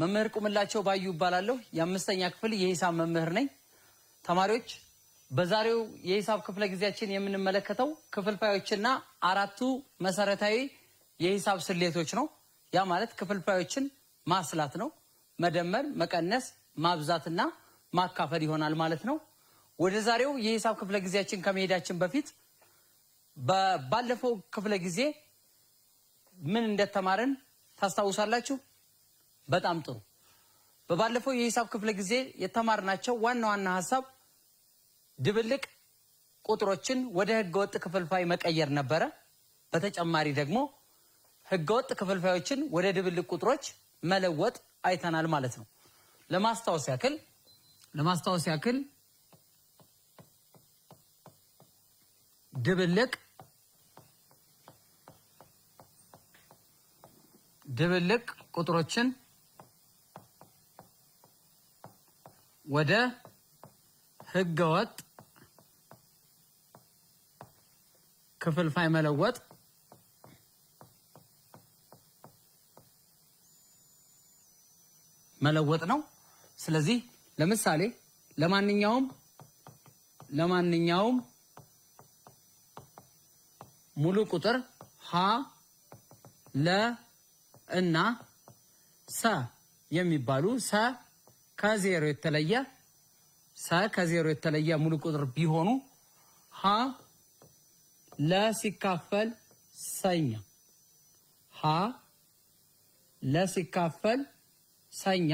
መምህር ቁምላቸው ባዩ ይባላለሁ። የአምስተኛ ክፍል የሂሳብ መምህር ነኝ። ተማሪዎች በዛሬው የሂሳብ ክፍለ ጊዜያችን የምንመለከተው ክፍልፋዮችና አራቱ መሰረታዊ የሂሳብ ስሌቶች ነው። ያ ማለት ክፍልፋዮችን ማስላት ነው። መደመር፣ መቀነስ፣ ማብዛትና ማካፈል ይሆናል ማለት ነው። ወደ ዛሬው የሂሳብ ክፍለ ጊዜያችን ከመሄዳችን በፊት ባለፈው ክፍለ ጊዜ ምን እንደተማረን ታስታውሳላችሁ? በጣም ጥሩ። በባለፈው የሂሳብ ክፍለ ጊዜ የተማርናቸው ዋና ዋና ሐሳብ ድብልቅ ቁጥሮችን ወደ ህገወጥ ክፍልፋይ መቀየር ነበረ። በተጨማሪ ደግሞ ህገወጥ ክፍልፋዮችን ወደ ድብልቅ ቁጥሮች መለወጥ አይተናል ማለት ነው። ለማስታወስ ያክል ድብልቅ ቁጥሮችን ወደ ህገወጥ ክፍልፋይ መለወጥ ነው። ስለዚህ ለምሳሌ ለማንኛውም ሙሉ ቁጥር ሀ ለ እና ሰ የሚባሉ ሰ ከዜሮ የተለየ ሙሉ ቁጥር ቢሆኑ ሀ ለ ሲካፈል ሰኛ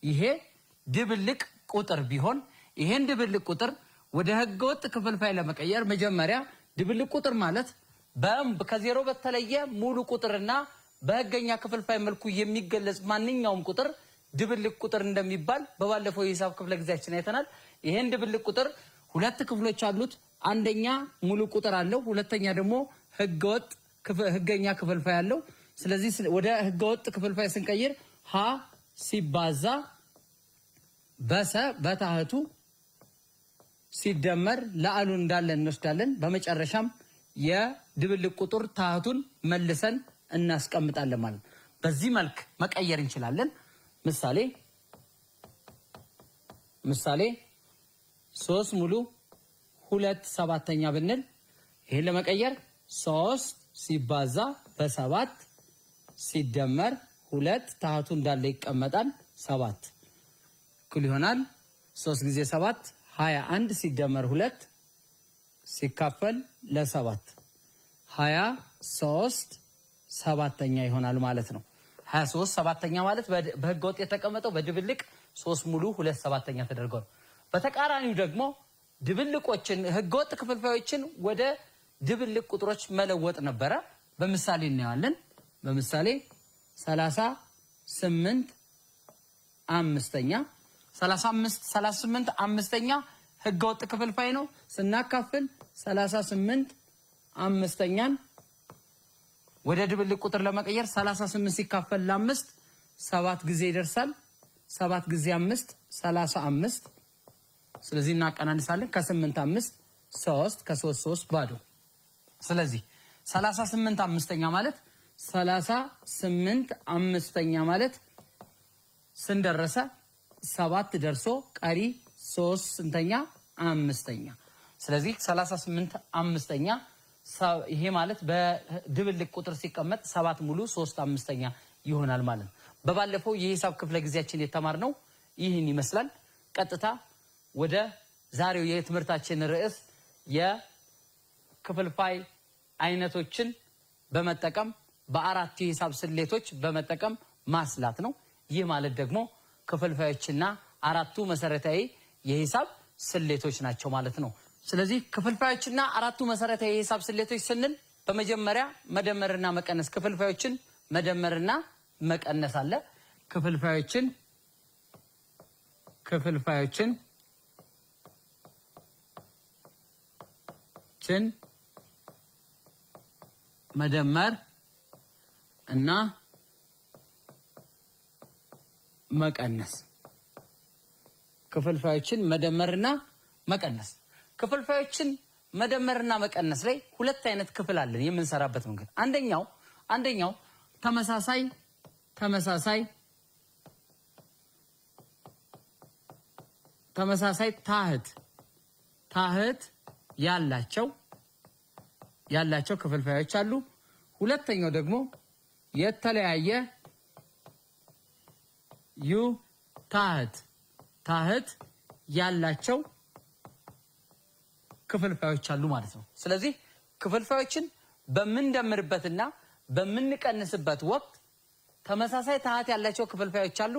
ይሄ ድብልቅ ቁጥር ቢሆን ይሄን ድብልቅ ቁጥር ወደ ህገወጥ ክፍልፋይ ለመቀየር መጀመሪያ ድብልቅ ቁጥር ማለት ከዜሮ በተለየ ሙሉ ቁጥርና በህገኛ ክፍልፋይ መልኩ የሚገለጽ ማንኛውም ቁጥር ድብልቅ ቁጥር እንደሚባል በባለፈው የሂሳብ ክፍለ ጊዜያችን አይተናል። ይሄን ድብልቅ ቁጥር ሁለት ክፍሎች አሉት። አንደኛ ሙሉ ቁጥር አለው፣ ሁለተኛ ደግሞ ህገኛ ክፍልፋይ አለው። ስለዚህ ወደ ህገወጥ ክፍልፋይ ስንቀይር ሀ ሲባዛ በሰ በታህቱ ሲደመር ለአሉን እንዳለ እንወስዳለን። በመጨረሻም የድብልቅ ቁጥር ታህቱን መልሰን እናስቀምጣለን ማለት ነው። በዚህ መልክ መቀየር እንችላለን። ምሳሌ 3 ሙሉ 2 ሰባተኛ ብንል ይሄን ለመቀየር 3 ሲባዛ በ7 ሲደመር 2 ታህቱ እንዳለ ይቀመጣል 7 እኩል ይሆናል 3 ጊዜ 7 21 ሲደመር 2 ሲካፈል ለ7 23 ሰባተኛ ይሆናል ማለት ነው። 23 ሰባተኛ ማለት በህገወጥ የተቀመጠው በድብልቅ 3 ሙሉ 2 ሰባተኛ ተደርጎ ነው። በተቃራኒው ደግሞ ድብልቆችን ህገወጥ ክፍልፋዮችን ወደ ድብልቅ ቁጥሮች መለወጥ ነበረ። በምሳሌ እናያለን። በምሳሌ 38 አምስተኛ ህገወጥ ክፍልፋይ ነው። ስናካፍል 38 አምስተኛን ወደ ድብልቅ ቁጥር ለመቀየር 38 ሲካፈል ለ5 7 ጊዜ ይደርሳል። 7 ጊዜ 5 35። ስለዚህ እናቀናንሳለን። ከ8 5 3 ከ3 3 ባዶ። ስለዚህ 38 አምስተኛ ማለት ስንደረሰ 7 ደርሶ ቀሪ 3 ስንተኛ አምስተኛ። ስለዚህ 38 አምስተኛ ይሄ ማለት በድብልቅ ቁጥር ሲቀመጥ 7 ሙሉ 3 አምስተኛ ይሆናል ማለት ነው። በባለፈው የሂሳብ ክፍለ ጊዜያችን የተማርነው ይህን ይመስላል። ቀጥታ ወደ ዛሬው የትምህርታችን ርዕስ የክፍልፋይ አይነቶችን በመጠቀም በአራት የሂሳብ ስሌቶች በመጠቀም ማስላት ነው። ይህ ማለት ደግሞ ክፍልፋዮችና አራቱ መሰረታዊ የሂሳብ ስሌቶች ናቸው ማለት ነው። ስለዚህ ክፍልፋዮችና አራቱ መሰረታዊ የሂሳብ ስሌቶች ስንል በመጀመሪያ መደመርና መቀነስ፣ ክፍልፋዮችን መደመርና መቀነስ አለ። ክፍልፋዮችን መደመር እና መቀነስ ክፍልፋዮችን መደመርና መቀነስ ክፍልፋዮችን መደመርና መቀነስ ላይ ሁለት አይነት ክፍል አለን የምንሰራበት መንገድ። አንደኛው ተመሳሳይ ተመሳሳይ ታህት ያላቸው ክፍልፋዮች አሉ። ሁለተኛው ደግሞ የተለያየ ታህት ያላቸው ክፍልፋዮች አሉ ማለት ነው። ስለዚህ ክፍልፋዮችን በምንደምርበትና በምንቀንስበት ወቅት ተመሳሳይ ታህት ያላቸው ክፍልፋዮች አሉ፣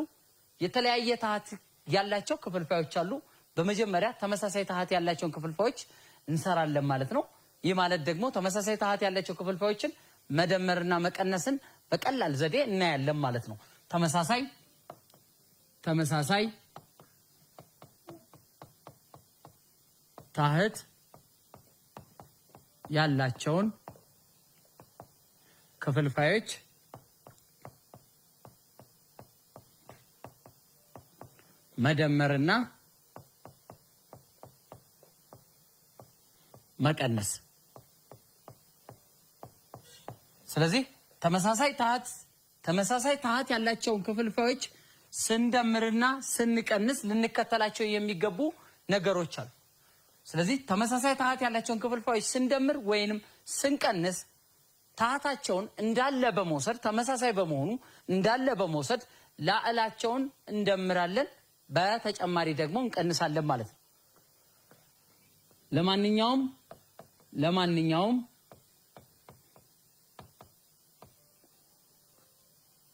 የተለያየ ታህት ያላቸው ክፍልፋዮች አሉ። በመጀመሪያ ተመሳሳይ ታህት ያላቸውን ክፍልፋዮች እንሰራለን ማለት ነው። ይህ ማለት ደግሞ ተመሳሳይ ታህት ያላቸው ክፍልፋዮችን መደመርና መቀነስን በቀላል ዘዴ እናያለን ማለት ነው። ተመሳሳይ ታህት ያላቸውን ክፍልፋዮች መደመርና መቀነስ። ስለዚህ ተመሳሳይ ታህት ያላቸውን ክፍልፋዮች ስንደምርና ስንቀንስ ልንከተላቸው የሚገቡ ነገሮች አሉ። ስለዚህ ተመሳሳይ ታህት ያላቸውን ክፍልፋዮች ስንደምር ወይንም ስንቀንስ ታህታቸውን እንዳለ በመውሰድ ተመሳሳይ በመሆኑ እንዳለ በመውሰድ ላዕላቸውን እንደምራለን፣ በተጨማሪ ደግሞ እንቀንሳለን ማለት ነው። ለማንኛውም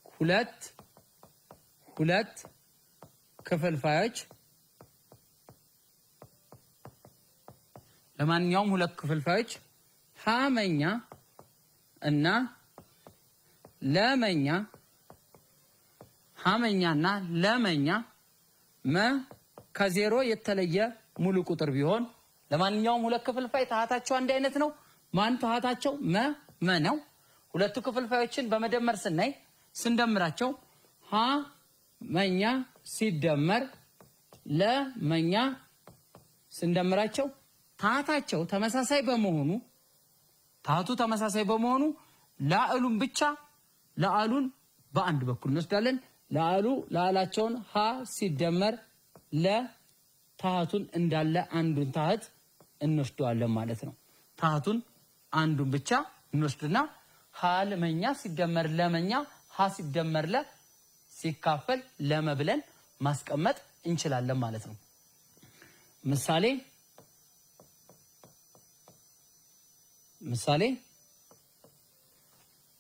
ሁለት ክፍልፋዮች ሀመኛ እና ለመኛ ከዜሮ የተለየ ሙሉ ቁጥር ቢሆን ለማንኛውም ሁለት ክፍልፋይ ታህታቸው አንድ አይነት ነው። ማን ታህታቸው መ ነው። ሁለቱ ክፍልፋዮችን በመደመር ስንደምራቸው ሀመኛ ሲደመር ለመኛ ስንደምራቸው ታህታቸው ተመሳሳይ በመሆኑ ላዕሉን በአንድ በኩል እንወስዳለን። ላዕላቸውን ሀ ሲደመር ለታህቱን እንዳለ አንዱን ታህት እንወስደዋለን ማለት ነው። ታህቱን አንዱን ብቻ እንወስድና ሀመኛ ሲደመር ለመኛ ሀ ሲደመር ለ ሲካፈል ለመ ብለን ማስቀመጥ እንችላለን ማለት ነው። ምሳሌ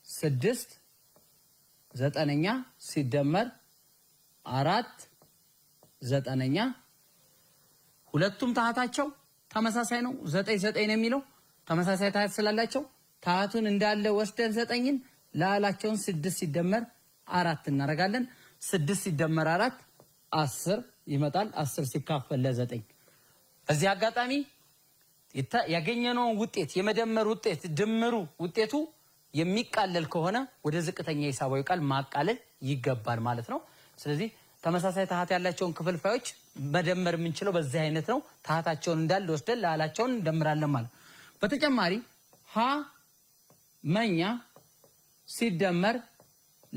6/9 ሲደመር 4/9 ሁለቱም ታህታቸው ተመሳሳይ ነው። 9 ነው የሚለው ተመሳሳይ ታህት ስላላቸው ታህቱን እንዳለ ወስደን 9ን ላዕላቸውን 6 ሲደመር 4 እናደርጋለን። 6 ሲደመር 4 10 ይመጣል። 10 ሲካፈል ለ9 በዚህ አጋጣሚ ያገኘነውን ውጤት የመደመር ውጤት ድምሩ ውጤቱ የሚቃለል ከሆነ ወደ ዝቅተኛ ሂሳባዊ ቃል ማቃለል ይገባል ማለት ነው። ስለዚህ ተመሳሳይ ታህት ያላቸውን ክፍልፋዮች መደመር የምንችለው በዚህ አይነት ነው። ታህታቸውን እንዳለ ወስደን ላዕላቸውን እንደምራለን ማለት ነው። በተጨማሪ ሀመኛ ሲደመር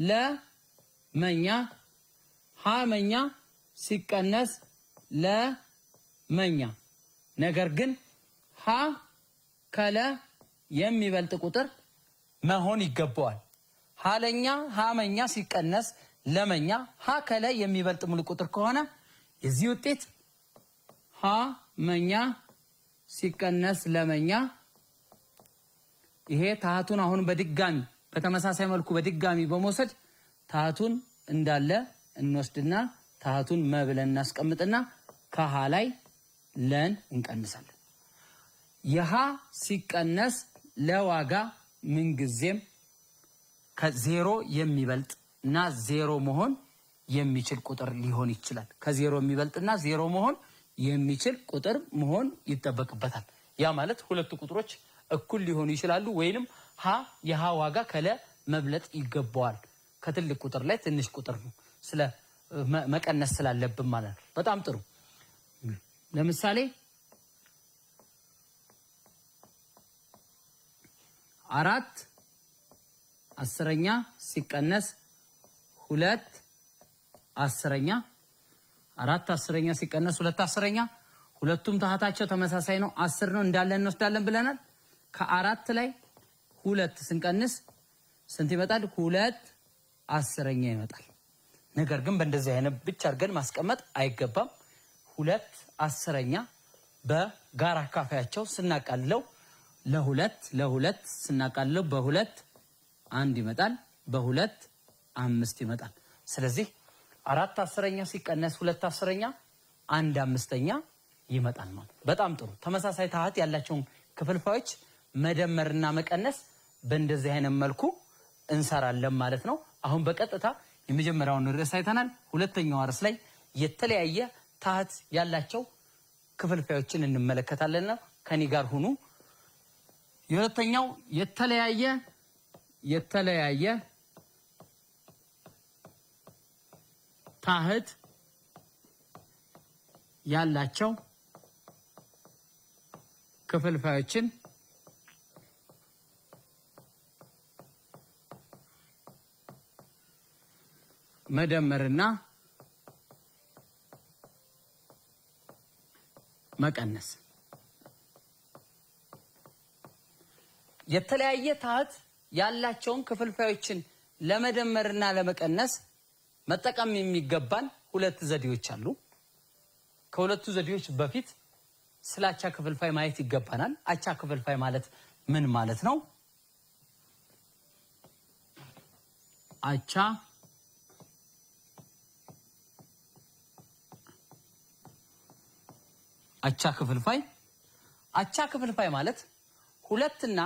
ለመኛ ሀመኛ ሲቀነስ ለመኛ ነገር ግን ሀ ከለ የሚበልጥ ቁጥር መሆን ይገባዋል። ሀመኛ ሲቀነስ ለመኛ ሀ ከለ የሚበልጥ ሙሉ ቁጥር ከሆነ የዚህ ውጤት ሀመኛ ሲቀነስ ለመኛ ይሄ ታህቱን አሁን በድጋሚ በተመሳሳይ መልኩ በድጋሚ በመውሰድ ታህቱን እንዳለ እንወስድና ታህቱን መብለን እናስቀምጥና ከሀ ላይ ለን እንቀንሳለን። የሀ ሲቀነስ ለዋጋ ምንጊዜም ከዜሮ የሚበልጥ እና ዜሮ መሆን የሚችል ቁጥር ሊሆን ይችላል። ከዜሮ የሚበልጥና ዜሮ መሆን የሚችል ቁጥር መሆን ይጠበቅበታል። ያ ማለት ሁለቱ ቁጥሮች እኩል ሊሆኑ ይችላሉ፣ ወይንም የሀ ዋጋ ከለ መብለጥ ይገባዋል። ከትልቅ ቁጥር ላይ ትንሽ ቁጥር ነው መቀነስ ስላለብን ማለት ነው። በጣም ጥሩ። ለምሳሌ 4/10 ሲቀነስ 2/10 4 አስረኛ ሲቀነስ 2 አስረኛ ሁለቱም ታህታቸው ተመሳሳይ ነው 10 ነው እንዳለ እንወስዳለን ብለናል። ከ4 ላይ 2 ስንቀንስ ስንት ይመጣል? 2 አስረኛ ይመጣል። ነገር ግን በእንደዚህ አይነት ብቻ አድርገን ማስቀመጥ አይገባም። 2 አስረኛ በጋራ አካፋያቸው ስናቃልለው ለሁለት ስናቃልለው በ2 1 ይመጣል፣ በ2 5 ይመጣል። ስለዚህ 4 አስረኛ ሲቀነስ 2 አስረኛ 1 አምስተኛ ይመጣል ማለት። በጣም ጥሩ። ተመሳሳይ ታህት ያላቸውን ክፍልፋዮች መደመርና መቀነስ በእንደዚህ አይነት መልኩ እንሰራለን ማለት ነው። አሁን በቀጥታ የመጀመሪያውን ርዕስ አይተናል። ሁለተኛው ርዕስ ላይ የተለያየ ታህት ያላቸው ክፍልፋዮችን እንመለከታለን። ከኔ ጋር ሁኑ። የሁለተኛው የተለያየ ታህት ያላቸው ክፍልፋዮችን መደመርና መቀነስ። የተለያየ ታህት ያላቸውን ክፍልፋዮችን ለመደመርና ለመቀነስ መጠቀም የሚገባን 2 ዘዴዎች አሉ። ከሁለቱ ዘዴዎች በፊት ስለ አቻ ክፍልፋይ ማየት ይገባናል። አቻ ክፍልፋይ ማለት ምን ማለት ነው? አቻ ክፍልፋይ ማለት ሁለትና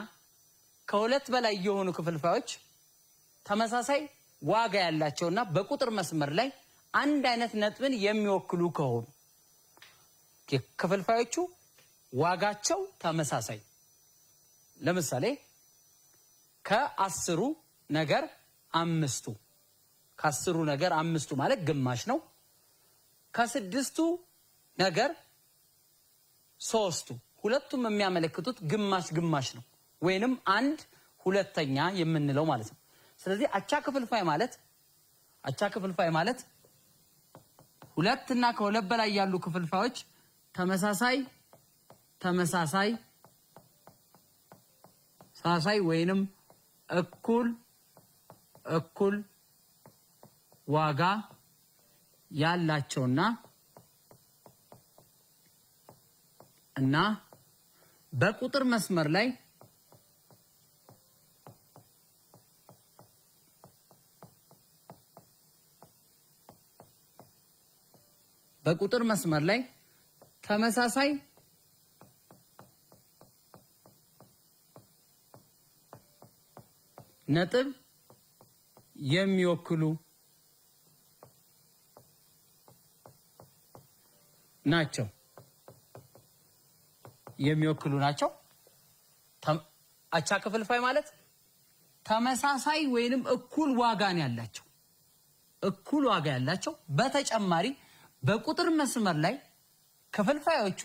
ከሁለት በላይ የሆኑ ክፍልፋዮች ተመሳሳይ ዋጋ ያላቸውና በቁጥር መስመር ላይ አንድ አይነት ነጥብን የሚወክሉ ከሆኑ ክፍልፋዮቹ ዋጋቸው ተመሳሳይ። ለምሳሌ ከ10 ነገር 5 ማለት ግማሽ ነው። ከ6 ነገር 3 ሁለቱም የሚያመለክቱት ግማሽ ነው፣ ወይንም 1/2 የምንለው ማለት ነው። ስለዚህ አቻ ክፍልፋይ ማለት ሁለትና ከሁለት በላይ ያሉ ክፍልፋዮች ተመሳሳይ ወይንም እኩል ዋጋ ያላቸውና በቁጥር መስመር ላይ ተመሳሳይ ነጥብ የሚወክሉ ናቸው። አቻ ክፍልፋይ ማለት ተመሳሳይ ወይንም እኩል ዋጋ ያላቸው በተጨማሪ በቁጥር መስመር ላይ ክፍልፋዮቹ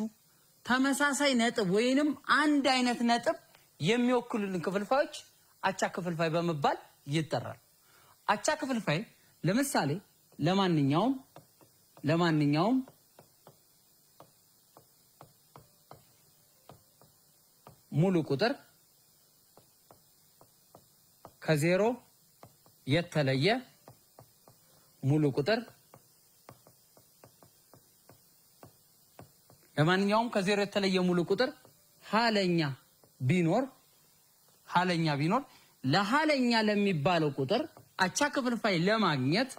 ተመሳሳይ ነጥብ ወይንም አንድ አይነት ነጥብ የሚወክሉልን ክፍልፋዮች አቻ ክፍልፋይ በመባል ይጠራል። አቻ ክፍልፋይ ለምሳሌ ለማንኛውም ሙሉ ቁጥር ከዜሮ የተለየ ሙሉ ቁጥር ከዜሮ የተለየ ሙሉ ቁጥር ሀለኛ ቢኖር ለሀለኛ ለሚባለው ቁጥር አቻ ክፍልፋይ ለማግኘት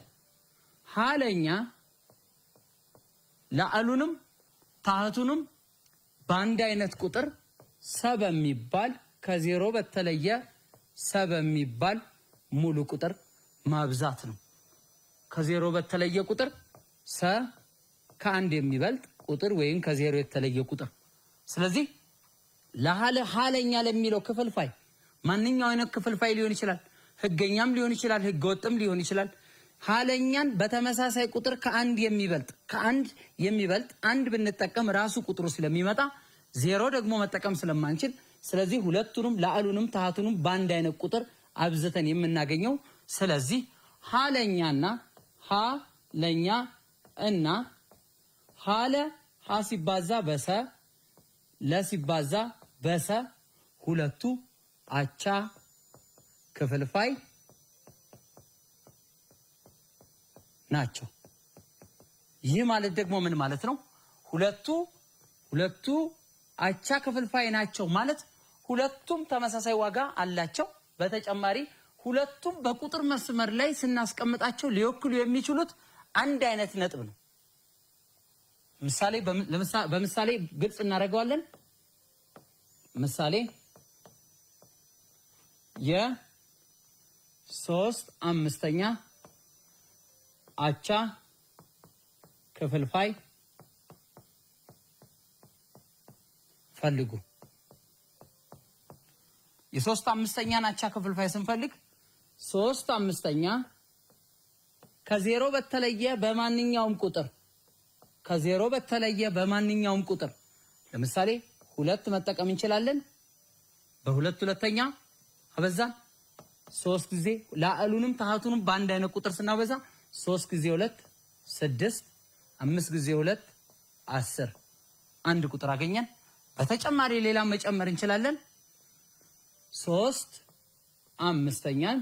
ሀለኛ ለአሉንም ታህቱንም በአንድ አይነት ቁጥር ሰበሚባል ከዜሮ በተለየ ሰበሚባል ሙሉ ቁጥር ማብዛት ነው። ከዜሮ በተለየ ቁጥር ከአንድ የሚበልጥ ቁጥር ወይም ከዜሮ የተለየ ቁጥር። ስለዚህ ለሀለኛ ለሚለው ክፍልፋይ ማንኛውም አይነት ክፍልፋይ ሊሆን ይችላል፣ ህገኛም ሊሆን ይችላል፣ ህገወጥም ሊሆን ይችላል። ሀለኛን በተመሳሳይ ቁጥር ከአንድ የሚበልጥ አንድ ብንጠቀም ራሱ ቁጥሩ ስለሚመጣ ዜሮ ደግሞ መጠቀም ስለማንችል፣ ስለዚህ ሁለቱንም ለአሉንም ታህቱንም በአንድ አይነት ቁጥር አብዝተን የምናገኘው። ስለዚህ ሀለኛ እና ሃለ ሃ ሲባዛ በሰ ለ ሲባዛ በሰ ሁለቱ አቻ ክፍልፋይ ናቸው። ይህ ማለት ደግሞ ምን ማለት ነው? ሁለቱ አቻ ክፍልፋይ ናቸው ማለት ሁለቱም ተመሳሳይ ዋጋ አላቸው። በተጨማሪ ሁለቱም በቁጥር መስመር ላይ ስናስቀምጣቸው ሊወክሉ የሚችሉት አንድ አይነት ነጥብ ነው። በምሳሌ ግልጽ እናደርገዋለን። ምሳሌ የ3/5 አቻ ክፍልፋይ ፈልጉ። የ3/5 አቻ ክፍልፋይ ስንፈልግ 3/5 ከዜሮ በተለየ በማንኛውም ቁጥር ለምሳሌ 2 መጠቀም እንችላለን። በሁለት ሁለተኛ አበዛን 3 ጊዜ ላዕሉንም ታህቱንም በአንድ አይነት ቁጥር ስናበዛ 3 ጊዜ 2 6 5 ጊዜ 2 10 አንድ ቁጥር አገኘን። በተጨማሪ ሌላ መጨመር እንችላለን። 3/5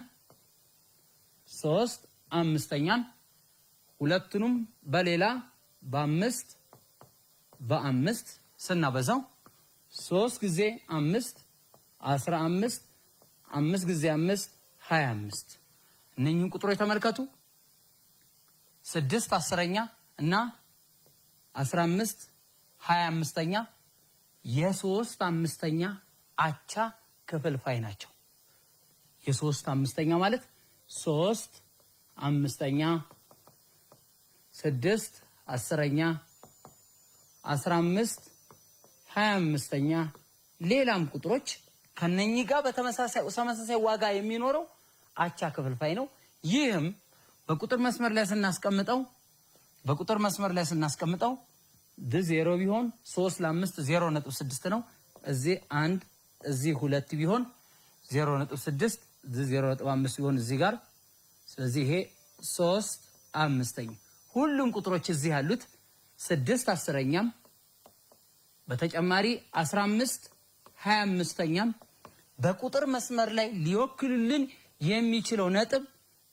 ሁለቱንም በሌላ በ5 ስናበዛው 3 ጊዜ 5 15 5 ጊዜ 5 25 እነኚህን ቁጥሮች ተመልከቱ። 6 10ኛ እና 15 25ኛ የ3/5 አቻ ክፍልፋይ ናቸው። የ3/5 ማለት 3/5 6 10ኛ 15 25ኛ ሌላም ቁጥሮች ከነኚህ ጋር በተመሳሳይ ዋጋ የሚኖረው አቻ ክፍልፋይ ነው። ይህም በቁጥር መስመር ላይ ስናስቀምጠው ድ0 ቢሆን 3 ለ5 0.6 ነው። እዚህ 1 እዚህ 2 ቢሆን 0.6 0.5 ቢሆን እዚህ ጋር ስለዚህ ይሄ 3/5 ሁሉም ቁጥሮች እዚህ ያሉት 6 10ኛም በተጨማሪ 15 25ኛም በቁጥር መስመር ላይ ሊወክሉልን የሚችለው ነጥብ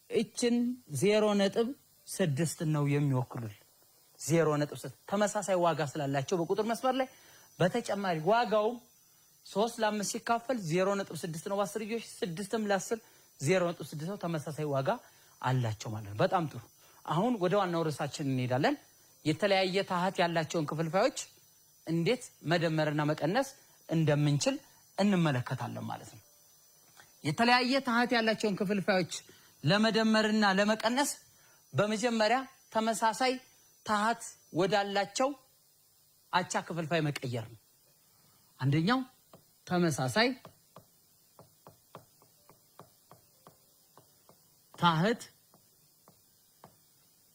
እችን 0.6 ነው የሚወክሉልን። 0.6 ተመሳሳይ ዋጋ ስላላቸው በቁጥር መስመር ላይ በተጨማሪ ዋጋው 3 ለ5 ሲካፈል 0.6 ነው። በአስርዮሽ 6ም ለ10 0.6 ነው። ተመሳሳይ ዋጋ አላቸው ማለት ነው። በጣም ጥሩ። አሁን ወደ ዋናው ርዕሳችን እንሄዳለን። የተለያየ ታህት ያላቸውን ክፍልፋዮች እንዴት መደመርና መቀነስ እንደምንችል እንመለከታለን ማለት ነው። የተለያየ ታህት ያላቸውን ክፍልፋዮች ለመደመርና ለመቀነስ በመጀመሪያ ተመሳሳይ ታህት ወዳላቸው አቻ ክፍልፋይ መቀየር ነው። አንደኛው ተመሳሳይ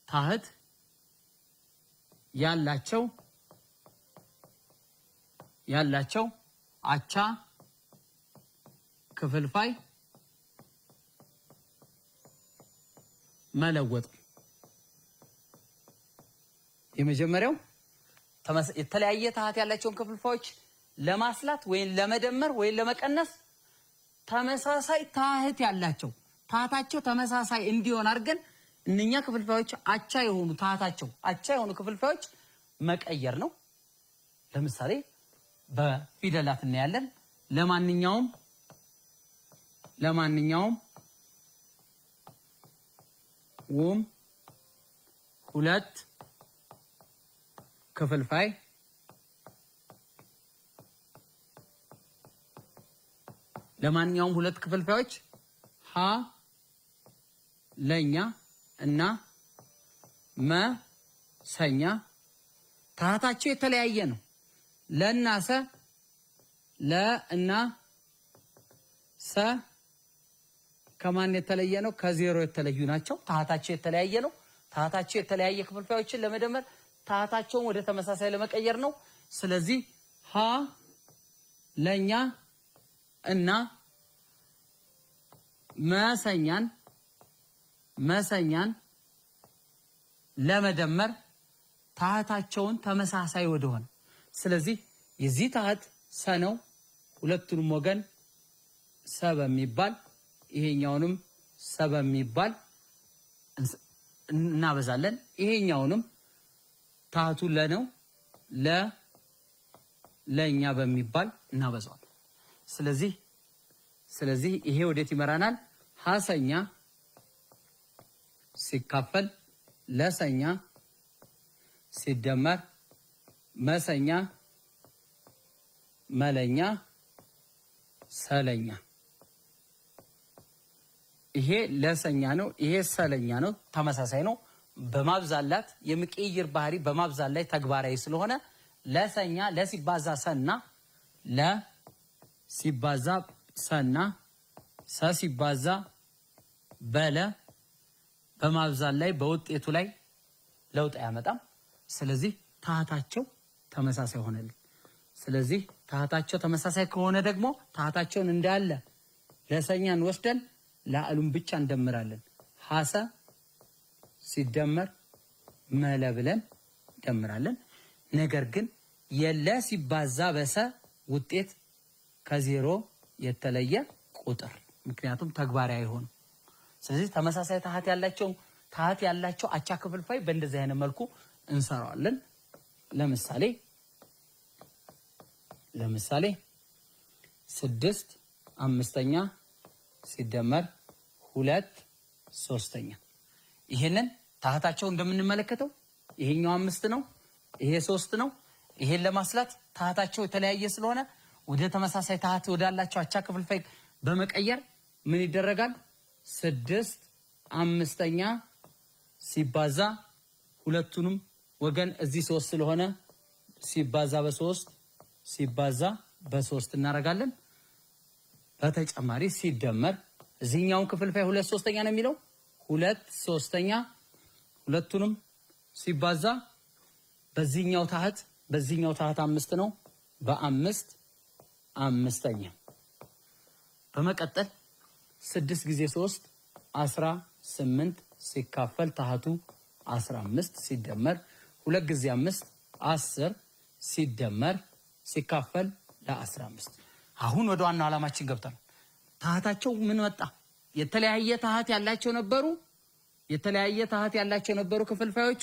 ታህት ያላቸው አቻ ክፍልፋይ መለወጥ። የመጀመሪያው የተለያየ ታህት ያላቸውን ክፍልፋዮች ለማስላት ወይም ለመደመር ወይም ለመቀነስ ተመሳሳይ ታህት ያላቸው ታህታቸው ተመሳሳይ እንዲሆን አድርገን እነኛ ክፍልፋዮች አቻ የሆኑ ክፍልፋዮች መቀየር ነው። ለምሳሌ በፊደላት እናያለን። ለማንኛውም ውም ሁለት ክፍልፋይ ለማንኛውም ሁለት ክፍልፋዮች ሀ ለኛ እና መ ሰኛ ታህታቸው የተለያየ ነው። ለና ሰ ለና ሰ ከማን የተለየ ነው? ከዜሮ የተለዩ ናቸው። ታህታቸው የተለያየ ነው። ታህታቸው የተለያየ ክፍልፋዮችን ለመደመር ታህታቸውን ወደ ተመሳሳይ ለመቀየር ነው። ስለዚህ ሀ ለኛ እና መሰኛን ለመደመር ታህታቸውን ተመሳሳይ ወደሆነ ስለዚህ የዚህ ታህት ሰ ነው ሁለቱንም ወገን ሰ በሚባል ይሄኛውንም ሰ በሚባል እናበዛለን ይሄኛውንም ታህቱ ለ ነው ለኛ በሚባል እናበዛዋለን ስለዚህ ይሄ ወዴት ይመራናል ሐሰኛ ሲካፈል ለሰኛ ሲደመር መሰኛ መለኛ ሰለኛ ይሄ ለሰኛ ነው ይሄ ሰለኛ ነው ተመሳሳይ ነው በማብዛላት የመቀየር ባህሪ በማብዛት ላይ ተግባራዊ ስለሆነ ለሰኛ ለሲባዛ ሰና ለሲባዛ ሰና ሰሲባዛ በለ በማብዛት ላይ በውጤቱ ላይ ለውጥ ያመጣም ስለዚህ ታህታቸው ተመሳሳይ ሆነልን ስለዚህ ታህታቸው ተመሳሳይ ከሆነ ደግሞ ታህታቸውን እንዳለ ለሰኛን ወስደን ላዕሉን ብቻ እንደምራለን ሐሰ ሲደመር መለ ብለን እንደምራለን ነገር ግን የለ ሲባዛ በሰ ውጤት ከዜሮ የተለየ ቁጥር ምክንያቱም ተግባራዊ አይሆን ስለዚህ ተመሳሳይ ታህት ያላቸው አቻ ክፍልፋይ በእንደዚህ አይነት መልኩ እንሰራዋለን ለምሳሌ 6 5ኛ ሲደመር 2 3ኛ ይሄንን ታህታቸው እንደምንመለከተው ይሄኛው 5 ነው ይሄ 3 ነው ይሄን ለማስላት ታህታቸው የተለያየ ስለሆነ ወደ ተመሳሳይ ታህት ወዳላቸው አቻ ክፍልፋይ በመቀየር ምን ይደረጋል 6 5ኛ ሲባዛ ሁለቱንም ወገን እዚህ 3 ስለሆነ ሲባዛ በ3 ሲባዛ በ3 እናረጋለን በተጨማሪ ሲደመር እዚህኛው ክፍልፋይ 2 3ኛ ነው የሚለው 2 3ኛ ሁለቱንም ሲባዛ በዚህኛው ታህት 5 ነው በ5 5ኛ በመቀጠል 6 ጊዜ 3 18 ሲካፈል ታህቱ 15 ሲደመር 2 ጊዜ 5 10 ሲደመር ሲካፈል ለ15 አሁን ወደ ዋናው ዓላማችን ገብተናል ታህታቸው ምን መጣ የተለያየ ታህት ያላቸው ነበሩ ክፍልፋዮቹ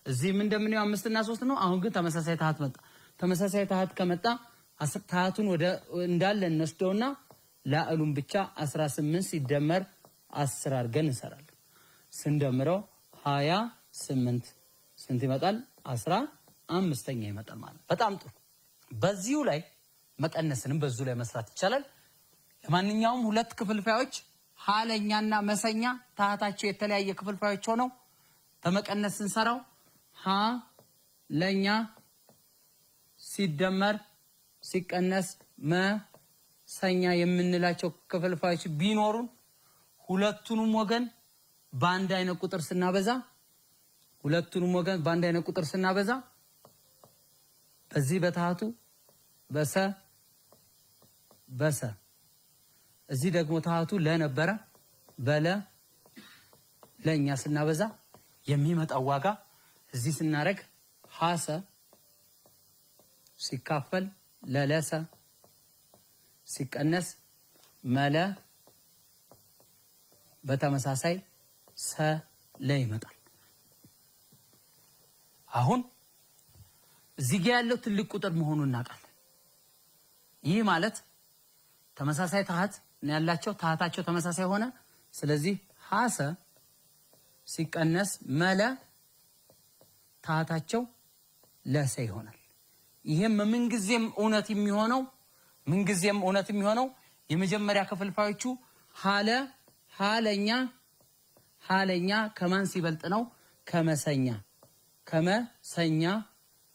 እዚህም እንደምንየው 5 እና 3 ነው አሁን ግን ተመሳሳይ ታህት መጣ ተመሳሳይ ታህት ከመጣ ታህቱን ወደ እንዳለ እንወስደውና ላዕሉን ብቻ 18 ሲደመር 10 አድርገን እንሰራለን ስንደምረው 28 ስንት ይመጣል 15ኛ ይመጣል ማለት በጣም ጥሩ በዚሁ ላይ መቀነስንም በዚሁ ላይ መስራት ይቻላል ለማንኛውም ሁለት ክፍልፋዮች ሐለኛና መሰኛ ታህታቸው የተለያየ ክፍልፋዮች ሆነው በመቀነስ እንሰራው ሀ ለኛ ሲደመር ሲቀነስ መሰኛ የምንላቸው ክፍልፋዮች ቢኖሩን ሁለቱንም ወገን በአንድ አይነት ቁጥር ስናበዛ በዚህ በታህቱ በሰ እዚህ ደግሞ ታህቱ ለነበረ ለኛ ስናበዛ የሚመጣው ዋጋ እዚህ ስናረግ ሐሰ ሲካፈል ለለሰ ሲቀነስ መለ በተመሳሳይ ሰ ላይ ይመጣል አሁን እዚህ ጋር ያለው ትልቅ ቁጥር መሆኑን እናውቃለን ይህ ማለት ተመሳሳይ ታህት ያላቸው ታህታቸው ተመሳሳይ ሆነ ስለዚህ ሐሰ ሲቀነስ መለ ታህታቸው ለሰ ይሆናል ይሄም ምንጊዜም እውነት የሚሆነው የመጀመሪያ ክፍልፋዮቹ ሐለኛ ከማን ሲበልጥ ነው ከመሰኛ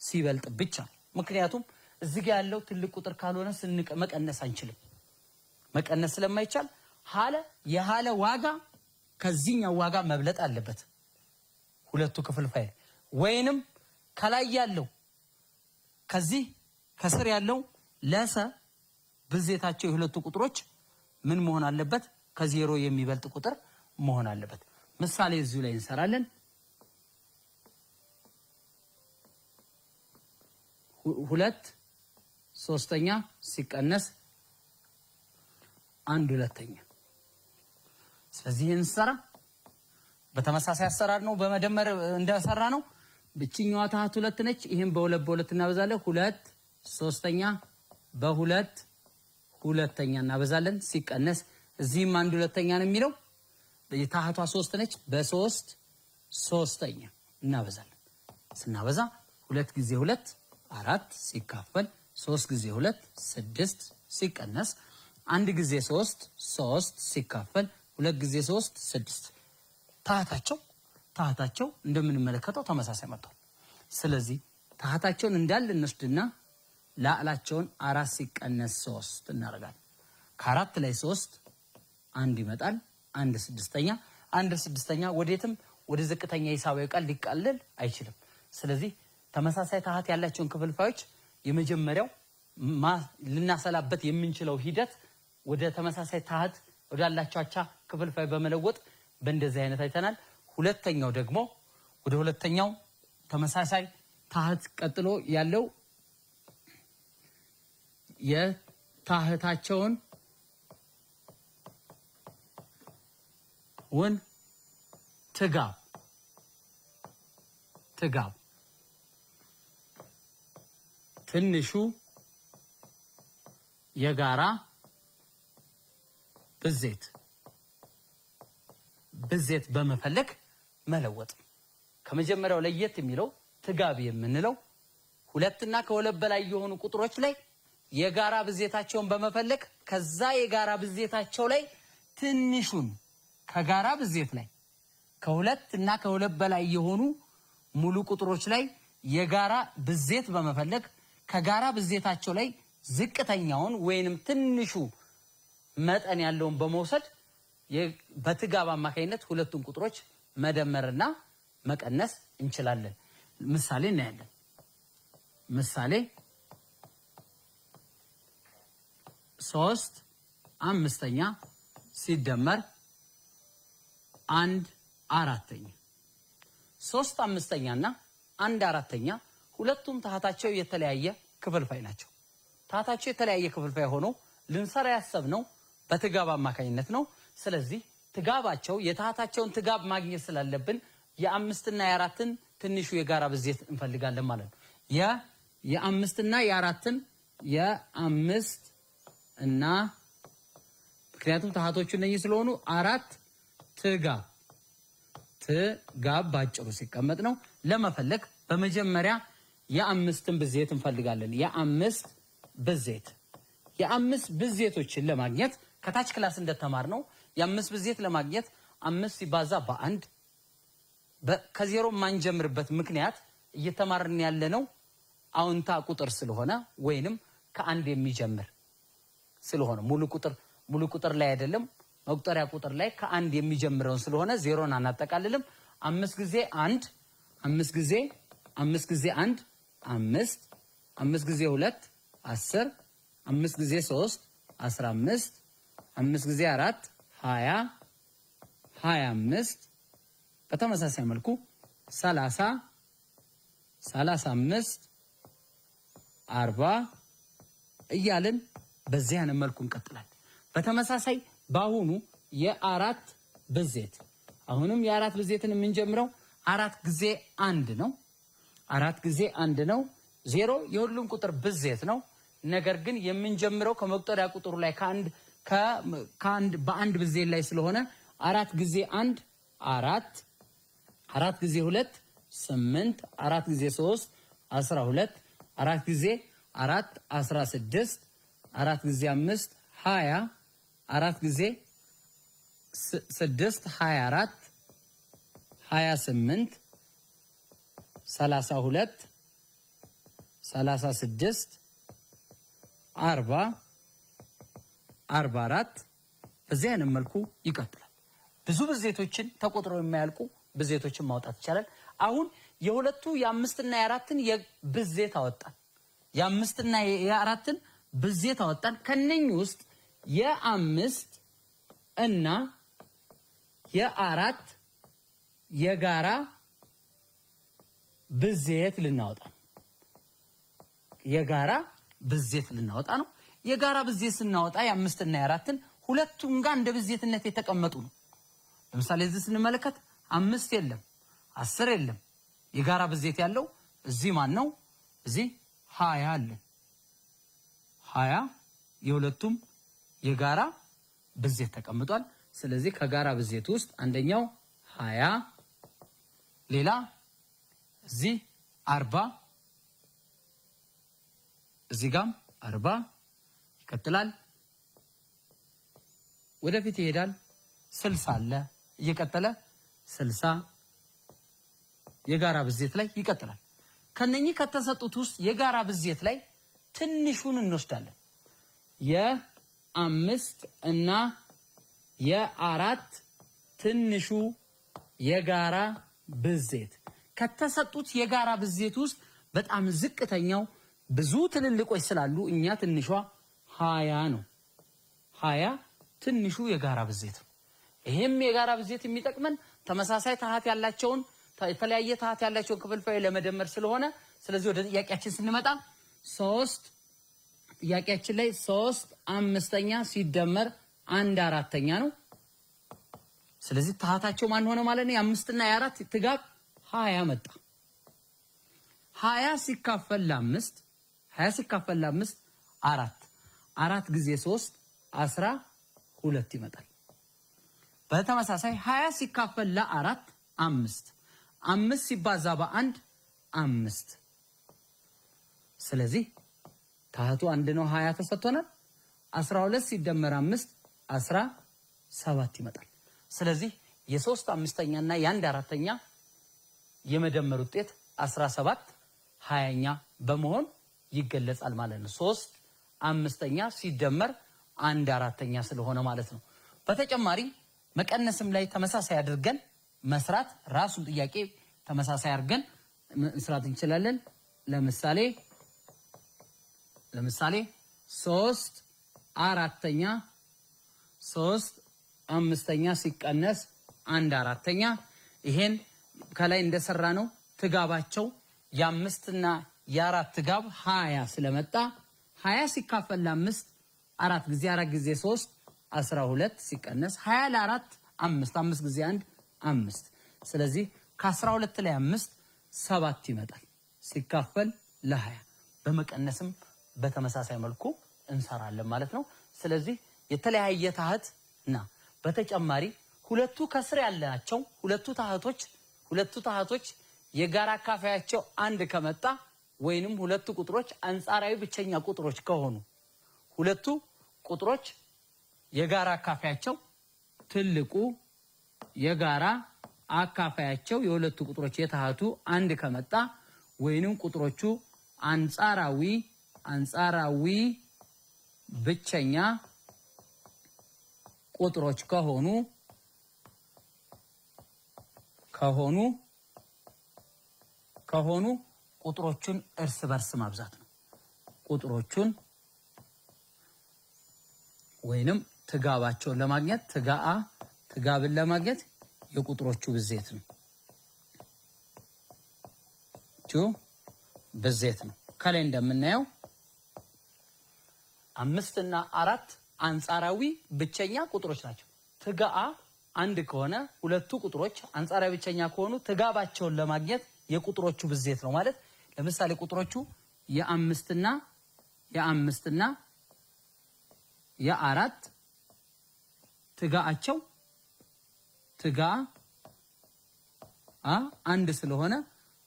ሲበልጥ ብቻ ምክንያቱም እዚህ ጋር ያለው ትልቅ ቁጥር ካልሆነ መቀነስ አንችልም መቀነስ ስለማይቻል የሐለ ዋጋ ከዚህኛው ዋጋ መብለጥ አለበት ሁለቱ ክፍልፋይ ወይንም ከላይ ያለው ከዚህ ከስር ያለው ለሰ ብዜታቸው የሁለቱ ቁጥሮች ምን መሆን አለበት ከዜሮ የሚበልጥ ቁጥር መሆን አለበት ምሳሌ እዚሁ ላይ እንሰራለን 2 ሶስተኛ ሲቀነስ 1 ሁለተኛ። ስለዚህ እንሰራ በተመሳሳይ አሰራር ነው በመደመር እንደሰራ ነው። ብቻኛዋ ታህት 2 ነች። ይሄን በ2 እናበዛለን። 2 ሶስተኛ በ2 ሁለተኛ እናበዛለን ሲቀነስ እዚህም 1 ሁለተኛ ነው የሚለው የታህቷ 3 ነች። በ3 ሶስተኛ እናበዛለን። ስናበዛ 2 ጊዜ 2 4 ሲካፈል 3 ጊዜ 2 6 ሲቀነስ 1 ጊዜ 3 3 ሲካፈል 2 ጊዜ 3 6 ታህታቸው እንደምንመለከተው ተመሳሳይ መጥቷል። ስለዚህ ታህታቸውን እንዳለ እንወስድና ላዕላቸውን 4 ሲቀነስ 3 እናደርጋለን። ከ4 ላይ 3 1 ይመጣል። 1 ስድስተኛ 1 ስድስተኛ ወዴትም ወደ ዝቅተኛ ሂሳባዊ ቃል ሊቃለል አይችልም። ስለዚህ ተመሳሳይ ታህት ያላቸውን ክፍልፋዮች የመጀመሪያው ልናሰላበት የምንችለው ሂደት ወደ ተመሳሳይ ታህት ወዳላቸው አቻ ክፍልፋይ በመለወጥ በእንደዚህ አይነት አይተናል። ሁለተኛው ደግሞ ወደ ሁለተኛው ተመሳሳይ ታህት ቀጥሎ ያለው የታህታቸውን ትጋብ ትንሹ የጋራ ብዜት በመፈለግ መለወጥ። ከመጀመሪያው ለየት የሚለው ትጋብ የምንለው ሁለትና ከሁለት በላይ የሆኑ ቁጥሮች ላይ የጋራ ብዜታቸውን በመፈለግ ከዛ የጋራ ብዜታቸው ላይ ትንሹን ከጋራ ብዜት ላይ ከሁለትና ከሁለት በላይ የሆኑ ሙሉ ቁጥሮች ላይ የጋራ ብዜት በመፈለግ ከጋራ ብዜታቸው ላይ ዝቅተኛውን ወይንም ትንሹ መጠን ያለውን በመውሰድ በትጋብ አማካይነት ሁለቱን ቁጥሮች መደመርና መቀነስ እንችላለን። ምሳሌ እናያለን። ምሳሌ 3 አምስተኛ ሲደመር 1 አራተኛ 3 አምስተኛና 1 አራተኛ ሁለቱም ታህታቸው የተለያየ ክፍልፋይ ናቸው። ታህታቸው የተለያየ ክፍልፋይ ሆኖ ልንሰራ ያሰብነው በትጋብ አማካኝነት ነው። ስለዚህ ትጋባቸው የታህታቸውን ትጋብ ማግኘት ስላለብን የአምስትና የአራትን ትንሹ የጋራ ብዜት እንፈልጋለን ማለት ነው። የአምስትና የአራትን የአምስት እና ምክንያቱም ታህቶቹ እነኚህ ስለሆኑ 4 ትጋብ ባጭሩ ሲቀመጥ ነው ለመፈለግ በመጀመሪያ የአምስትን ብዜት እንፈልጋለን። የአምስት ብዜቶችን ለማግኘት ከታች ክላስ እንደተማር ነው የአምስት ብዜት ለማግኘት 5 ሲባዛ በ1 ከዜሮ ማንጀምርበት ምክንያት እየተማርን ያለነው አውንታ ቁጥር ስለሆነ ወይንም ከአንድ የሚጀምር ስለሆነ ሙሉ ቁጥር ላይ አይደለም መቁጠሪያ ቁጥር ላይ ከአንድ የሚጀምረውን ስለሆነ ዜሮን አናጠቃልልም። 5 ጊዜ 1 5 ጊዜ 5 ጊዜ 1 5 5 ጊዜ 2 10 5 ጊዜ 3 15 5 ጊዜ 4 20 25 በተመሳሳይ መልኩ 30 35 40 እያልን በዚህ አይነት መልኩ እንቀጥላለን። በተመሳሳይ ባሁኑ የአራት ብዜት አሁንም የአራት ብዜትን የምንጀምረው 4 ጊዜ 1 ነው። 4 ጊዜ 1 ነው። 0 የሁሉም ቁጥር ብዜት ነው። ነገር ግን የምንጀምረው ከመቁጠሪያ ቁጥሩ ላይ ከአንድ በአንድ ብዜት ላይ ስለሆነ 4 ጊዜ 1 4 4 ጊዜ 2 8 4 ጊዜ 3 12 4 ጊዜ 4 16 4 ጊዜ 5 20 4 ጊዜ 6 24 28 32 36 40 44 በዚህ አይነት መልኩ ይቀጥላል። ብዙ ብዜቶችን ተቆጥረው የማያልቁ ብዜቶችን ማውጣት ይቻላል። አሁን የሁለቱ የአምስትና የአራትን የብዜት አወጣን። የአምስትና የአራትን ብዜት አወጣን። ከነኚህ ውስጥ የአምስት እና የአራት የጋራ ብዜት ልናወጣ የጋራ ብዜት ልናወጣ ነው። የጋራ ብዜት ስናወጣ የ5 እና የ4ን ሁለቱም ጋር እንደ ብዜትነት የተቀመጡ ነው። ለምሳሌ እዚህ ስንመለከት 5 የለም 10 የለም። የጋራ ብዜት ያለው እዚህ ማን ነው? እዚህ 20 አለ። 20 የሁለቱም የጋራ ብዜት ተቀምጧል። ስለዚህ ከጋራ ብዜት ውስጥ አንደኛው 20 ሌላ እዚህ 40 እዚህ ጋም 40 ይቀጥላል። ወደፊት ይሄዳል። 60 አለ እየቀጠለ 60 የጋራ ብዜት ላይ ይቀጥላል። ከነኚህ ከተሰጡት ውስጥ የጋራ ብዜት ላይ ትንሹን እንወስዳለን። የ5 እና የ4 ትንሹ የጋራ ብዜት ከተሰጡት የጋራ ብዜት ውስጥ በጣም ዝቅተኛው ብዙ ትልልቆች ስላሉ እኛ ትንሿ 20 ነው። 20 ትንሹ የጋራ ብዜት ነው። ይሄም የጋራ ብዜት የሚጠቅመን ተመሳሳይ ታሃት ያላቸውን የተለያየ ታሃት ያላቸውን ክፍልፋይ ለመደመር ስለሆነ ስለዚህ ወደ ጥያቄያችን ስንመጣ ጥያቄያችን ላይ 3/5 ሲደመር 1/4 ነው። ስለዚህ ታሃታቸው ማን ሆነ ማለት ነው? የ5 እና የ4 ትጋብ 20 መጣ። 20 ሲካፈል ለ5 4 ጊዜ 3 12 ይመጣል። በተመሳሳይ 20 ሲካፈል ለ4 5 ሲባዛ በ1 5። ስለዚህ ታህቱ 1 ነው 20 ተሰጥቶናል። 12 ሲደመር 5 17 ይመጣል። ስለዚህ የ3/5 እና የ1/4 የመደመር ውጤት 17 20ኛ በመሆን ይገለጻል ማለት ነው። 3/5 ሲደመር 1/4 ስለሆነ ማለት ነው። በተጨማሪ መቀነስም ላይ ተመሳሳይ አድርገን መስራት ራሱን ጥያቄ ተመሳሳይ አድርገን መስራት እንችላለን። ለምሳሌ 3/5 ሲቀነስ 1/4 ይሄን ከላይ እንደሰራ ነው። ትጋባቸው የ5 እና የ4 ትጋብ 20 ስለመጣ 20 ሲካፈል ለ5 4 ጊዜ 4 ጊዜ 3 12 ሲቀነስ 20 ለ4 5 ጊዜ 1 5። ስለዚህ ከ12 ላይ 5 7 ይመጣል ሲካፈል ለ20። በመቀነስም በተመሳሳይ መልኩ እንሰራለን ማለት ነው። ስለዚህ የተለያየ ታህት እና በተጨማሪ ሁለቱ ከስር ያላቸው ሁለቱ ታህቶች የጋራ አካፋያቸው 1 ከመጣ ወይንም ሁለቱ ቁጥሮች አንጻራዊ ብቸኛ ቁጥሮች ከሆኑ ሁለቱ ቁጥሮች የጋራ አካፋያቸው ትልቁ የጋራ አካፋያቸው የሁለቱ ቁጥሮች የታህቱ 1 ከመጣ ወይንም ቁጥሮቹ አንጻራዊ ብቸኛ ቁጥሮች ከሆኑ ቁጥሮቹን እርስ በርስ ማብዛት ነው። ቁጥሮቹን ወይንም ትጋባቸውን ለማግኘት ትጋብን ለማግኘት የቁጥሮቹ ብዜት ነው። ብዜት ነው። ከላይ እንደምናየው 5 እና 4 አንጻራዊ ብቸኛ ቁጥሮች ናቸው። ትጋአ 1 ከሆነ ሁለቱ ቁጥሮች አንጻራዊ ብቸኛ ከሆኑ ትጋባቸውን ለማግኘት የቁጥሮቹ ብዜት ነው ማለት። ለምሳሌ ቁጥሮቹ የ5 እና የ4 ትጋአቸው ትጋአ 1 ስለሆነ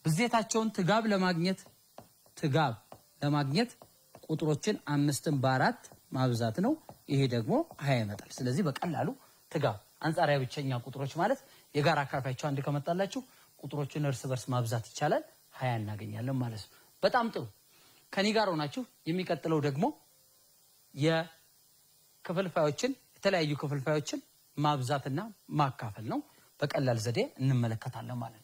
ብዜታቸውን ትጋብ ለማግኘት ቁጥሮችን 5ን በ4 ማብዛት ነው። ይሄ ደግሞ 20 ይመጣል። ስለዚህ በቀላሉ ትጋብ አንጻራዊ ብቸኛ ቁጥሮች ማለት የጋራ አካፋያቸው 1 ከመጣላችሁ ቁጥሮችን እርስ በርስ ማብዛት ይቻላል። 20 እናገኛለን ማለት ነው። በጣም ጥሩ። ከኔ ጋር ሆናችሁ የሚቀጥለው ደግሞ የተለያዩ ክፍልፋዮችን ማብዛትና ማካፈል ነው። በቀላል ዘዴ እንመለከታለን ማለት ነው።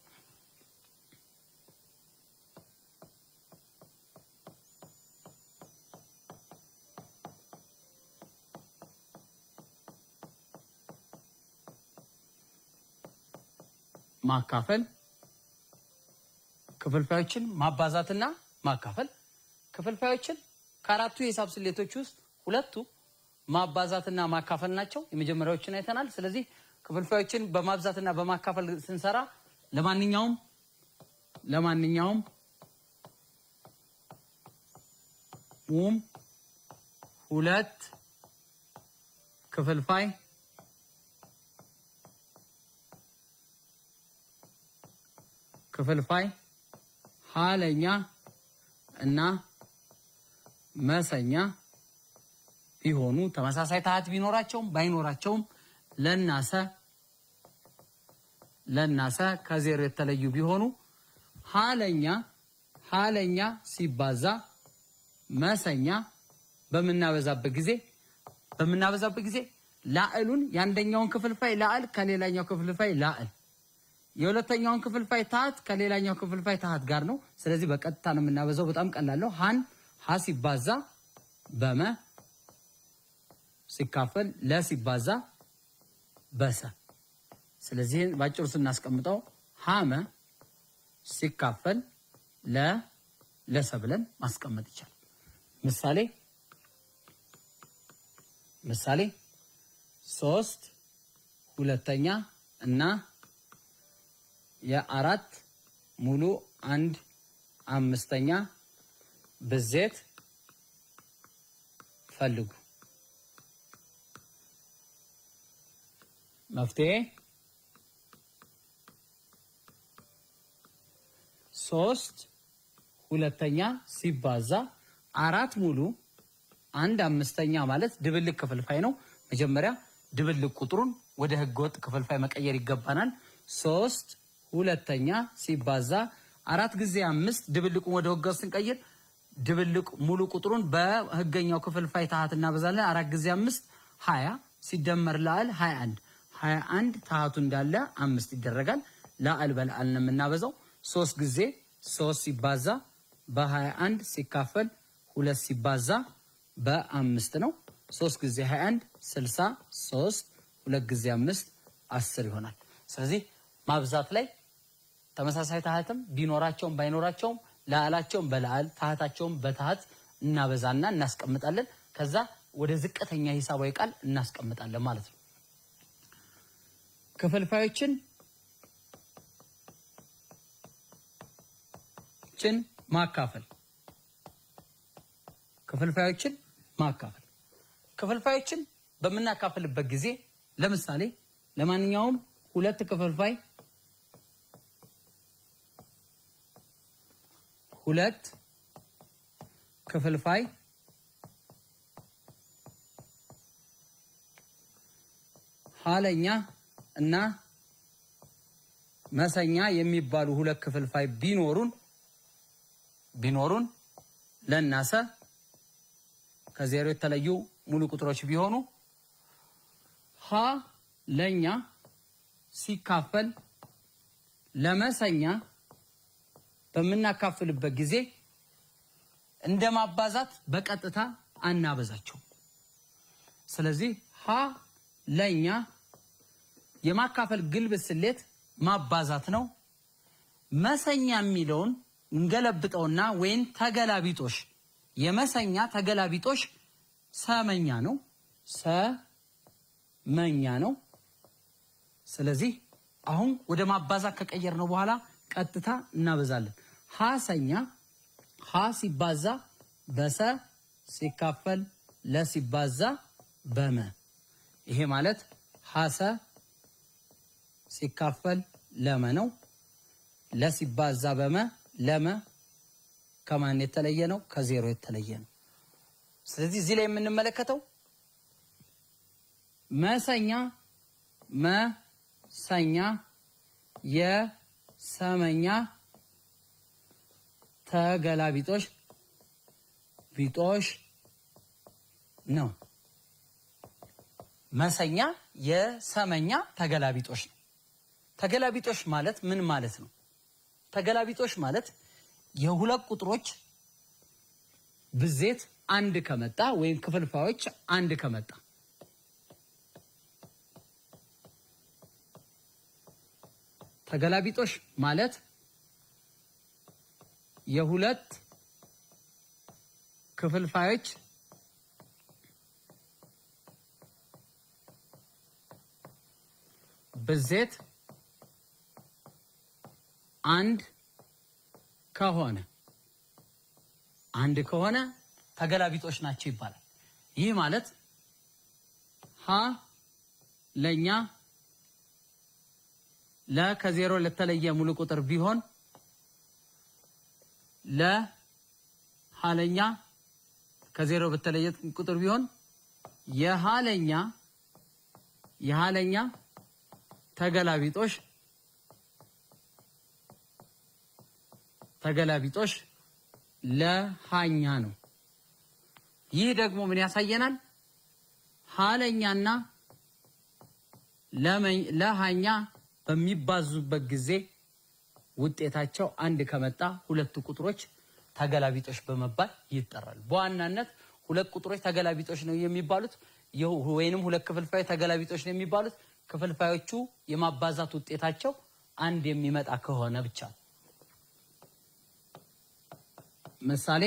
ማካፈል ክፍልፋዮችን ማባዛትና ማካፈል ክፍልፋዮችን ከአራቱ የሂሳብ ስሌቶች ውስጥ ሁለቱ ማባዛትና ማካፈል ናቸው። የመጀመሪያዎችን አይተናል። ስለዚህ ክፍልፋዮችን በማብዛትና በማካፈል ስንሰራ ለማንኛውም ሁለት ክፍልፋይ ሀለኛ እና መሰኛ ቢሆኑ ተመሳሳይ ታህት ቢኖራቸውም ባይኖራቸውም ለናሰ ከዜሮ የተለዩ ቢሆኑ ሀለኛ ሲባዛ መሰኛ በምናበዛበት ጊዜ ላዕሉን ያንደኛውን ክፍልፋይ ላዕል ከሌላኛው ክፍልፋይ ላዕል የሁለተኛውን ክፍልፋይ ታህት ከሌላኛው ክፍልፋይ ታህት ጋር ነው። ስለዚህ በቀጥታ ነው የምናበዛው። በጣም ቀላል ነው። ሀ ሲባዛ በመ ሲካፈል ለ ሲባዛ በሰ። ስለዚህ ባጭሩ ስናስቀምጠው ሀመ ሲካፈል ለሰ ብለን ማስቀመጥ ይቻላል። ምሳሌ 3/2 እና የ4/5 ብዜት ፈልጉ። መፍትሄ 3/2 ሲባዛ 4/1/5 ማለት ድብልቅ ክፍልፋይ ነው። መጀመሪያ ድብልቅ ቁጥሩን ወደ ህገወጥ ክፍልፋይ መቀየር ይገባናል። 3/2 ሲባዛ 4 ጊዜ 5 ድብልቁን ወደ ህገወጥ ስንቀይር ድብልቅ ሙሉ ቁጥሩን በህገኛው ክፍልፋይ ታህት እናበዛለን። 4 ጊዜ 5 20 ሲደመር ላዕል 21 ታህቱ እንዳለ 5 ይደረጋል። ላዕል በላዕል ነው የምናበዛው። 3 ጊዜ 3 ሲባዛ በ21 ሲካፈል 2 ሲባዛ በ5 ነው። 3 ጊዜ 21 63 2 ጊዜ 5 10 ይሆናል። ስለዚህ ማብዛት ላይ ተመሳሳይ ታህትም ቢኖራቸውም ባይኖራቸውም ላዕላቸውም በላዕል ታህታቸውም በታህት እናበዛና እናስቀምጣለን። ከዛ ወደ ዝቅተኛ ሂሳባዊ ቃል እናስቀምጣለን ማለት ነው። ክፍልፋዮችን ማካፈል ክፍልፋዮችን በምናካፍልበት ጊዜ ለምሳሌ ለማንኛውም ሁለት ክፍልፋይ ሀለኛ እና መሰኛ የሚባሉ ሁለት ክፍልፋይ ቢኖሩን ለናሰ ከዜሮ የተለዩ ሙሉ ቁጥሮች ቢሆኑ ሀ ለኛ ሲካፈል ለመሰኛ በምናካፍልበት ጊዜ እንደማባዛት በቀጥታ አናበዛቸው። ስለዚህ ሀ ለኛ የማካፈል ግልብ ስሌት ማባዛት ነው። መሰኛ የሚለውን እንገለብጠውና ወይን ተገላቢጦሽ የመሰኛ ተገላቢጦሽ ሰመኛ ነው። ስለዚህ አሁን ወደ ማባዛት ከቀየር ነው በኋላ ቀጥታ እናበዛለን። ሀሰኛ ሀ ሲባዛ በሰ ሲካፈል ለ ሲባዛ በመ። ይሄ ማለት ሀሰ ሲካፈል ለመ ነው። ለ ሲባዛ በመ ለመ ከማን የተለየ ነው? ከዜሮ የተለየ ነው። ስለዚህ እዚህ ላይ የምንመለከተው መሰኛ የሰመኛ ተገላቢጦሽ ነው። መሰኛ የሰመኛ ተገላቢጦሽ ነው። ተገላቢጦሽ ማለት ምን ማለት ነው? ተገላቢጦሽ ማለት የሁለት ቁጥሮች ብዜት አንድ ከመጣ ወይም ክፍልፋዮች አንድ ከመጣ ተገላቢጦሽ ማለት የሁለት ክፍልፋዮች ብዜት አንድ ከሆነ ተገላቢጦሽ ናቸው ይባላል። ይህ ማለት ሀ ለኛ ከዜሮ ለተለየ ሙሉ ቁጥር ቢሆን ለሃለኛ ከዜሮ በተለየ ቁጥር ቢሆን የሃለኛ ተገላቢጦሽ ለሃኛ ነው። ይህ ደግሞ ምን ያሳየናል? ሃለኛና ለሃኛ በሚባዙበት ጊዜ ውጤታቸው አንድ ከመጣ ሁለቱ ቁጥሮች ተገላቢጦሽ በመባል ይጠራሉ። በዋናነት ሁለት ቁጥሮች ተገላቢጦሽ ነው የሚባሉት ወይንም ሁለት ክፍልፋዮች ተገላቢጦሽ ነው የሚባሉት ክፍልፋዮቹ የማባዛት ውጤታቸው አንድ የሚመጣ ከሆነ ብቻ። ምሳሌ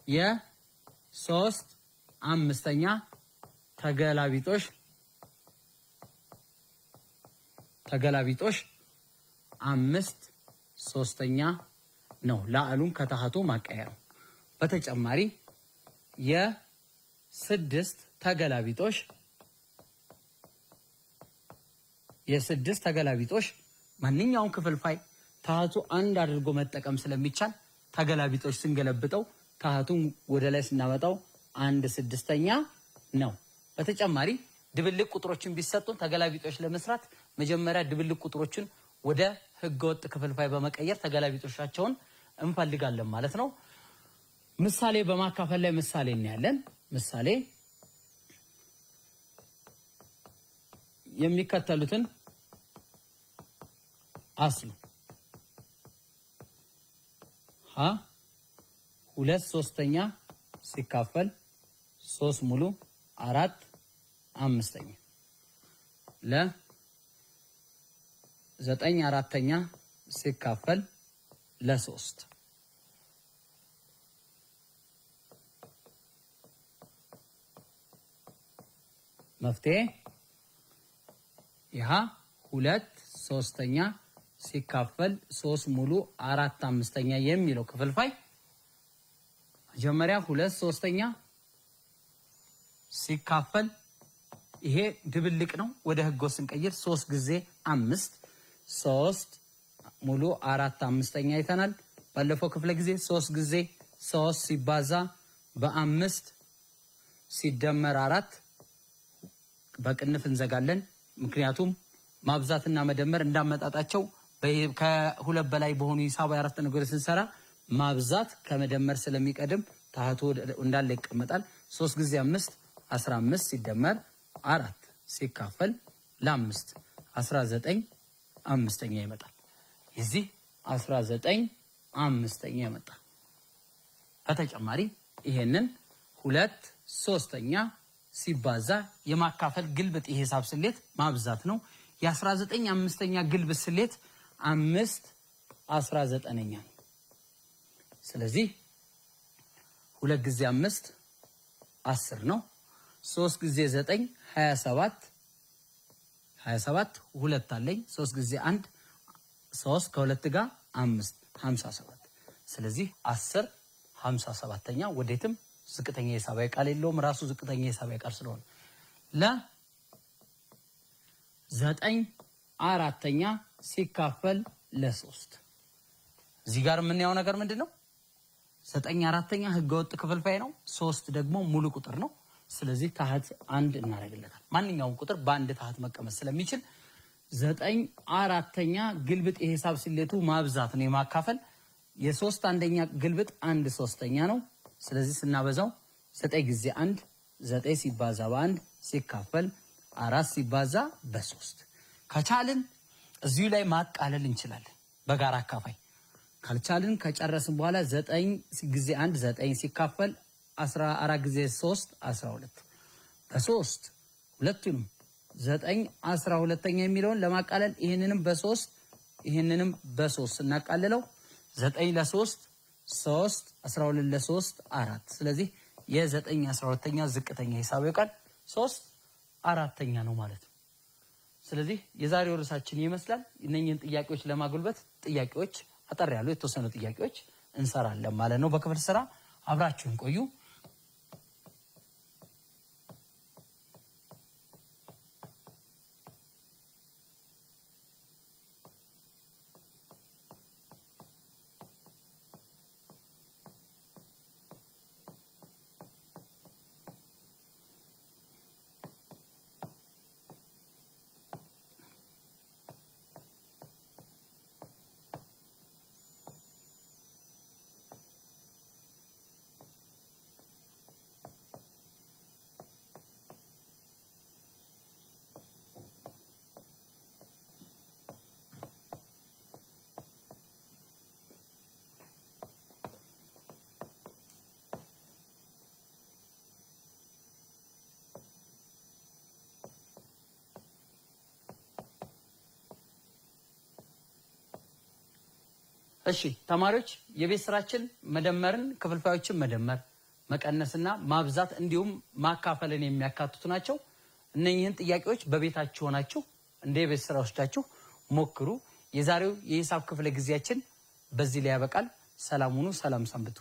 የ3 5ኛ ተገላቢጦሽ 5 3ኛ ነው። ላዕሉን ከታህቱ ማቀየር። በተጨማሪ የ6 ተገላቢጦሽ ማንኛውም ክፍልፋይ ታህቱ አንድ አድርጎ መጠቀም ስለሚቻል ተገላቢጦሽ ስንገለብጠው ታህቱን ወደ ላይ ስናመጣው 1/6ኛ ነው። በተጨማሪ ድብልቅ ቁጥሮችን ቢሰጡን ተገላቢጦሽ ለመስራት መጀመሪያ ድብልቅ ቁጥሮችን ወደ ህገወጥ ክፍልፋይ በመቀየር ተገላቢጦሻቸውን እንፈልጋለን ማለት ነው። ምሳሌ በማካፈል ላይ ምሳሌ እናያለን። ምሳሌ የሚከተሉትን አስሉ። 2/3 ሲካፈል 3 ሙሉ 4/5 ለ9/4 ሲካፈል ለ3 መፍትሄ 2/3 ሲካፈል 3 ሙሉ 4/5 የሚለው ክፍልፋይ መጀመሪያ 2/3 ሲካፈል ይሄ ድብልቅ ነው። ወደ ህጎ ስንቀይር 3 ጊዜ 5 3 ሙሉ 4/5 አይተናል። ባለፈው ክፍለ ጊዜ 3 ጊዜ 3 ሲባዛ በ5 ሲደመር 4 በቅንፍ እንዘጋለን። ምክንያቱም ማብዛትና መደመር እንዳመጣጣቸው ከሁለት በላይ በሆኑ ሂሳባዊ አረፍተ ነገሮች ስንሰራ ማብዛት ከመደመር ስለሚቀድም ታህቱ እንዳለ ይቀመጣል። 3 ጊዜ 5 15 ሲደመር 4 ሲካፈል ለ5 19/5 ይመጣል። የዚህ 19/5 ይመጣል። በተጨማሪ ይሄንን 2/3 ሲባዛ የማካፈል ግልብጥ የሂሳብ ስሌት ማብዛት ነው። የ19/5 ግልብጥ ስሌት 5/19 ነው። ስለዚህ 2 ጊዜ 5 10 ነው። 3 ጊዜ 9 27 2 አለኝ። 3 ጊዜ 1 3 ከ2 ጋር 5 57። ስለዚህ 10/57 ወዴትም ዝቅተኛ ሂሳባዊ ቃል የለውም። ራሱ ዝቅተኛ ሂሳባዊ ቃል ስለሆነ ለ9/4 ሲካፈል ለ3 እዚህ ጋር የምናየው ነገር ምንድነው? 9/4 ህገወጥ ክፍልፋይ ነው። 3 ደግሞ ሙሉ ቁጥር ነው። ስለዚህ ታህት 1 እናደርግለታል። ማንኛውም ቁጥር በአንድ ታህት መቀመጥ ስለሚችል 9/4 ግልብጥ የሂሳብ ስሌቱ ማብዛት ነው። የማካፈል የ3 አንደኛ ግልብጥ 1/3 ነው። ስለዚህ ስናበዛው 9 ጊዜ 1 9 ሲባዛ በ1 ሲካፈል 4 ሲባዛ በ3 ከቻልን እዚሁ ላይ ማቃለል እንችላለን። በጋራ አካፋይ ካልቻልን ከጨረስን በኋላ 9 ጊዜ 1 9 ሲካፈል 14 ጊዜ 3 12 በ3 ሁለቱንም 9/12 የሚለውን ለማቃለል ይሄንንም በ3 ይሄንንም በ3 እናቃልለው 9 ለ3 3 12 ለ3 4 ስለዚህ የ9 12ኛ ዝቅተኛ ሂሳባዊ ቃል 3 4ኛ ነው ማለት ነው። ስለዚህ የዛሬው ርዕሳችን ይመስላል። እነኚህን ጥያቄዎች ለማጉልበት ጥያቄዎች አጠር ያሉ የተወሰኑ ጥያቄዎች እንሰራለን ማለት ነው። በክፍል ስራ አብራችሁን ቆዩ። እሺ ተማሪዎች የቤት ስራችን መደመርን ክፍልፋዮችን መደመር መቀነስና ማብዛት እንዲሁም ማካፈልን የሚያካትቱ ናቸው። እነኚህን ጥያቄዎች በቤታችሁ ሆናችሁ እንደ የቤት ስራ ወስዳችሁ ሞክሩ። የዛሬው የሂሳብ ክፍለ ጊዜያችን በዚህ ላይ ያበቃል። ሰላም ሁኑ። ሰላም ሰንብቱ።